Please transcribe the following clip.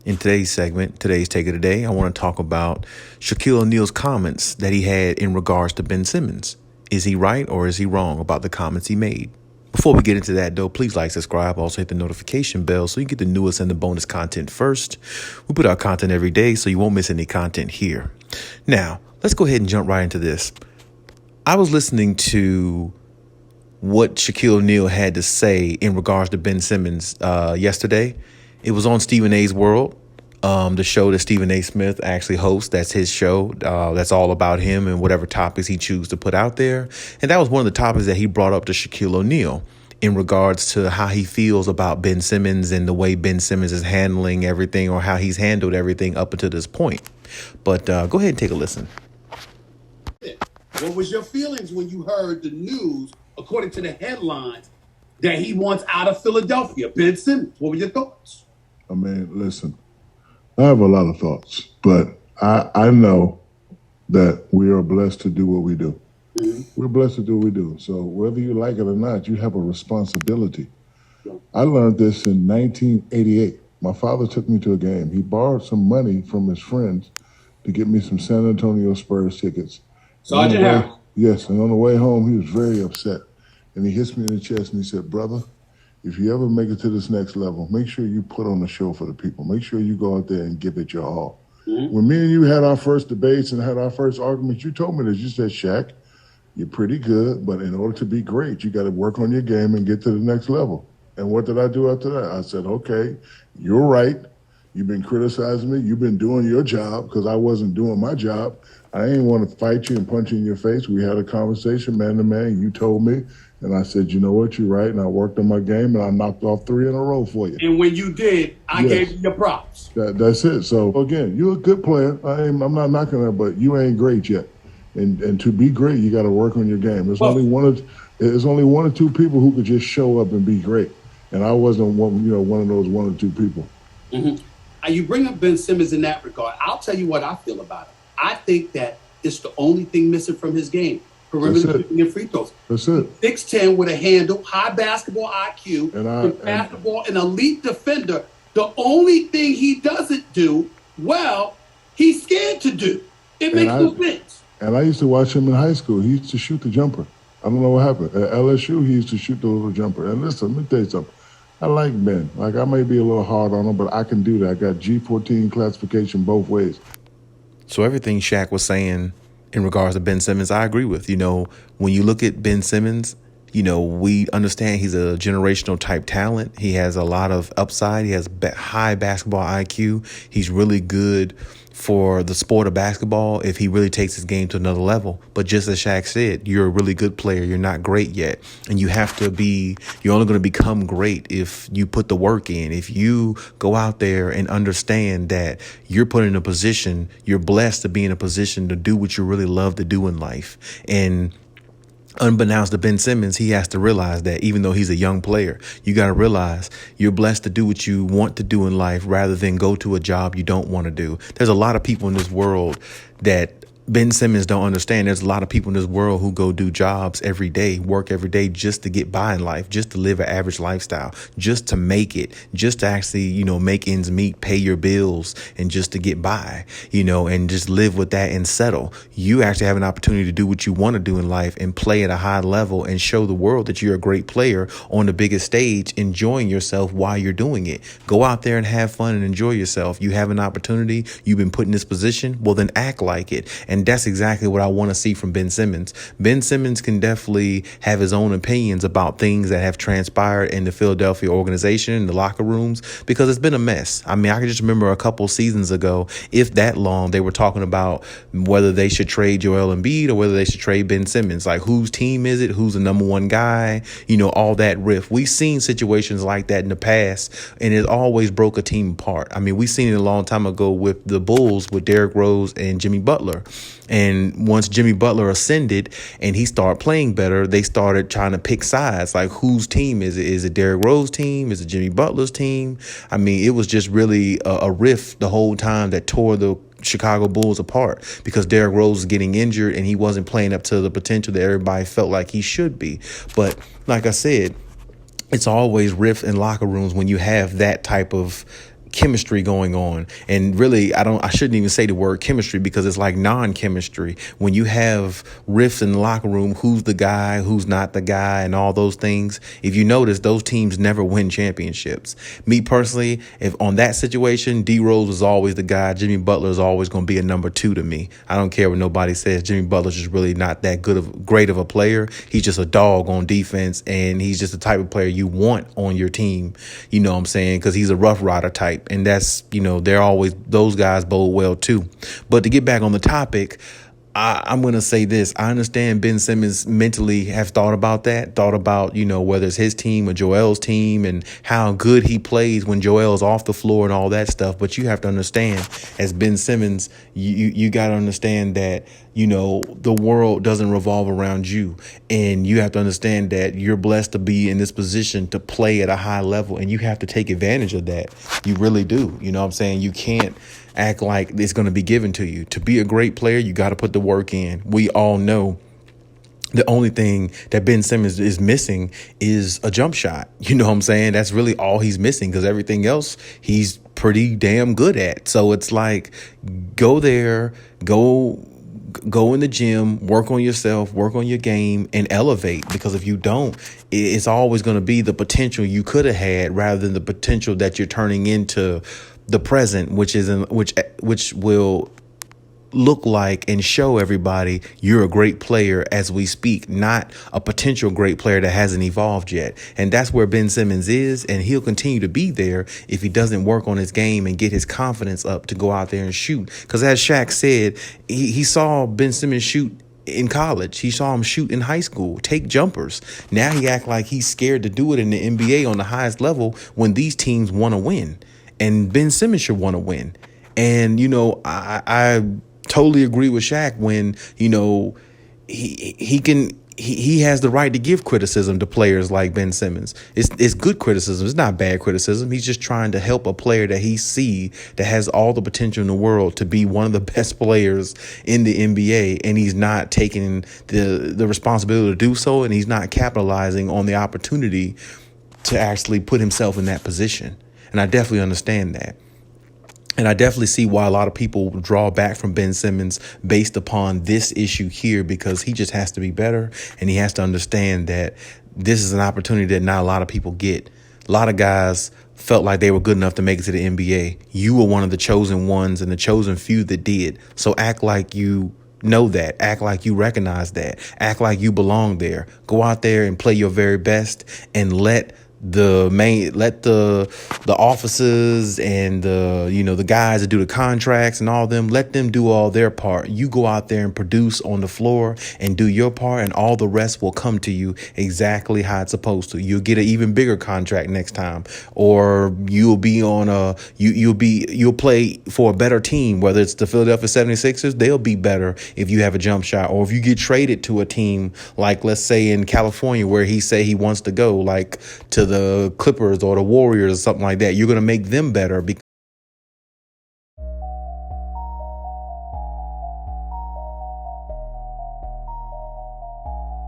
In today's segment, today's Take of the Day, I want to talk about Shaquille O'Neal's comments that he had in regards to Ben Simmons. Is he right or is he wrong about the comments he made? Before we get into that, though, please like, subscribe, also hit the notification bell so you get the newest and the bonus content first. We put out content every day, so you won't miss any content here. Now, let's go ahead and jump right into this. I was listening to what Shaquille O'Neal had to say in regards to Ben Simmons yesterday. It was on Stephen A's World, the show that Stephen A. Smith actually hosts. That's his show. That's all about him and whatever topics he chooses to put out there. And that was one of the topics that he brought up to Shaquille O'Neal in regards to how he feels about Ben Simmons and the way Ben Simmons is handling everything, or how he's handled everything up until this point. But go ahead and take a listen. What was your feelings when you heard the news, according to the headlines, that he wants out of Philadelphia? Ben Simmons, what were your thoughts? I mean, listen, I have a lot of thoughts, but I know that we are blessed to do what we do. Mm-hmm. We're blessed to do what we do. So whether you like it or not, you have a responsibility. Yeah. I learned this in 1988. My father took me to a game. He borrowed some money from his friends to get me some San Antonio Spurs tickets. Sergeant Harris. Yes, and on the way home, he was very upset. And he hits me in the chest and he said, "Brother, if you ever make it to this next level, make sure you put on a show for the people. Make sure you go out there and give it your all." Mm-hmm. When me and you had our first debates and had our first arguments, you told me this. You said, "Shaq, you're pretty good, but in order to be great, you got to work on your game and get to the next level." And what did I do after that? I said, "Okay, you're right. You've been criticizing me. You've been doing your job," because I wasn't doing my job. I didn't want to fight you and punch you in your face. We had a conversation man to man. You told me. And I said, "You know what, you're right." And I worked on my game, and I knocked off 3 in a row for you. And when you did, I gave you your props. That's it. So, again, you're a good player. I'm not knocking that, but you ain't great yet. And to be great, you got to work on your game. There's only one or two people who could just show up and be great. And I wasn't one of those 1 or 2 people. Mm-hmm. You bring up Ben Simmons in that regard. I'll tell you what I feel about him. I think that it's the only thing missing from his game. Perimeter shooting and free throws. That's it. 6'10" with a handle, high basketball IQ, basketball, an elite defender. The only thing he doesn't do well, he's scared to do. It makes no sense. And I used to watch him in high school. He used to shoot the jumper. I don't know what happened. At LSU, he used to shoot the little jumper. And listen, let me tell you something. I like Ben. Like, I may be a little hard on him, but I can do that. I got G14 classification both ways. So everything Shaq was saying in regards to Ben Simmons, I agree with. When you look at Ben Simmons, we understand he's a generational type talent. He has a lot of upside. He has high basketball IQ. He's really good for the sport of basketball if he really takes his game to another level. But just as Shaq said, you're a really good player. You're not great yet. And you're only going to become great if you put the work in. If you go out there and understand that you're put in a position, you're blessed to be in a position to do what you really love to do in life. And unbeknownst to Ben Simmons, he has to realize that even though he's a young player, you got to realize you're blessed to do what you want to do in life rather than go to a job you don't want to do. There's a lot of people in this world that Ben Simmons don't understand. There's a lot of people in this world who go do jobs every day, work every day just to get by in life, just to live an average lifestyle, just to make it, just to actually, make ends meet, pay your bills, and just to get by, and just live with that and settle. You actually have an opportunity to do what you want to do in life and play at a high level and show the world that you're a great player on the biggest stage, enjoying yourself while you're doing it. Go out there and have fun and enjoy yourself. You have an opportunity. You've been put in this position. Well, then act like it. And that's exactly what I want to see from Ben Simmons. Ben Simmons can definitely have his own opinions about things that have transpired in the Philadelphia organization, in the locker rooms, because it's been a mess. I mean, I can just remember a couple seasons ago, if that long, they were talking about whether they should trade Joel Embiid or whether they should trade Ben Simmons. Like, whose team is it? Who's the number one guy? All that riff. We've seen situations like that in the past, and it always broke a team apart. I mean, we've seen it a long time ago with the Bulls with Derrick Rose and Jimmy Butler. And once Jimmy Butler ascended and he started playing better, they started trying to pick sides. Like, whose team is it? Is it Derrick Rose's team? Is it Jimmy Butler's team? I mean, it was just really a rift the whole time that tore the Chicago Bulls apart, because Derrick Rose was getting injured and he wasn't playing up to the potential that everybody felt like he should be. But like I said, it's always rift in locker rooms when you have that type of chemistry going on. And really, I shouldn't even say the word chemistry, because it's like non-chemistry. When you have rifts in the locker room, who's the guy, who's not the guy, and all those things, if you notice, those teams never win championships. Me personally, if on that situation, D Rose was always the guy. Jimmy Butler is always going to be a number 2 to me. I don't care what nobody says. Jimmy Butler's just really not that great of a player. He's just a dog on defense, and he's just the type of player you want on your team. You know what I'm saying? Because he's a rough rider type. And that's, they're always, those guys bode well too. But to get back on the topic, I'm going to say this. I understand Ben Simmons mentally have thought about, whether it's his team or Joel's team and how good he plays when Joel's off the floor and all that stuff. But you have to understand, as Ben Simmons, you got to understand that, the world doesn't revolve around you. And you have to understand that you're blessed to be in this position to play at a high level. And you have to take advantage of that. You really do. You know what I'm saying? You can't act like it's going to be given to you. To be a great player, you got to put the work in. We all know the only thing that Ben Simmons is missing is a jump shot. You know what I'm saying? That's really all he's missing, because everything else he's pretty damn good at. So it's like, go there, go in the gym, work on yourself, work on your game, and elevate. Because if you don't, it's always going to be the potential you could have had rather than the potential that you're turning into the present, which will look like and show everybody you're a great player as we speak, not a potential great player that hasn't evolved yet. And that's where Ben Simmons is, and he'll continue to be there if he doesn't work on his game and get his confidence up to go out there and shoot. Because as Shaq said, he saw Ben Simmons shoot in college. He saw him shoot in high school, take jumpers. Now he act like he's scared to do it in the NBA on the highest level when these teams want to win. And Ben Simmons should want to win. And, I totally agree with Shaq when, he has the right to give criticism to players like Ben Simmons. It's good criticism. It's not bad criticism. He's just trying to help a player that he see that has all the potential in the world to be one of the best players in the NBA. And he's not taking the responsibility to do so. And he's not capitalizing on the opportunity to actually put himself in that position. And I definitely understand that. And I definitely see why a lot of people draw back from Ben Simmons based upon this issue here, because he just has to be better. And he has to understand that this is an opportunity that not a lot of people get. A lot of guys felt like they were good enough to make it to the NBA. You were one of the chosen ones and the chosen few that did. So act like you know that. Act like you recognize that. Act like you belong there. Go out there and play your very best, and let the officers and the guys that do the contracts and all them, let them do all their part. You go out there and produce on the floor and do your part, and all the rest will come to you exactly how it's supposed to. You'll get an even bigger contract next time, or you'll be on you'll play for a better team, whether it's the Philadelphia 76ers. They'll be better if you have a jump shot, or if you get traded to a team like, let's say in California, where he say he wants to go, like to the Clippers or the Warriors or something like that. You're going to make them better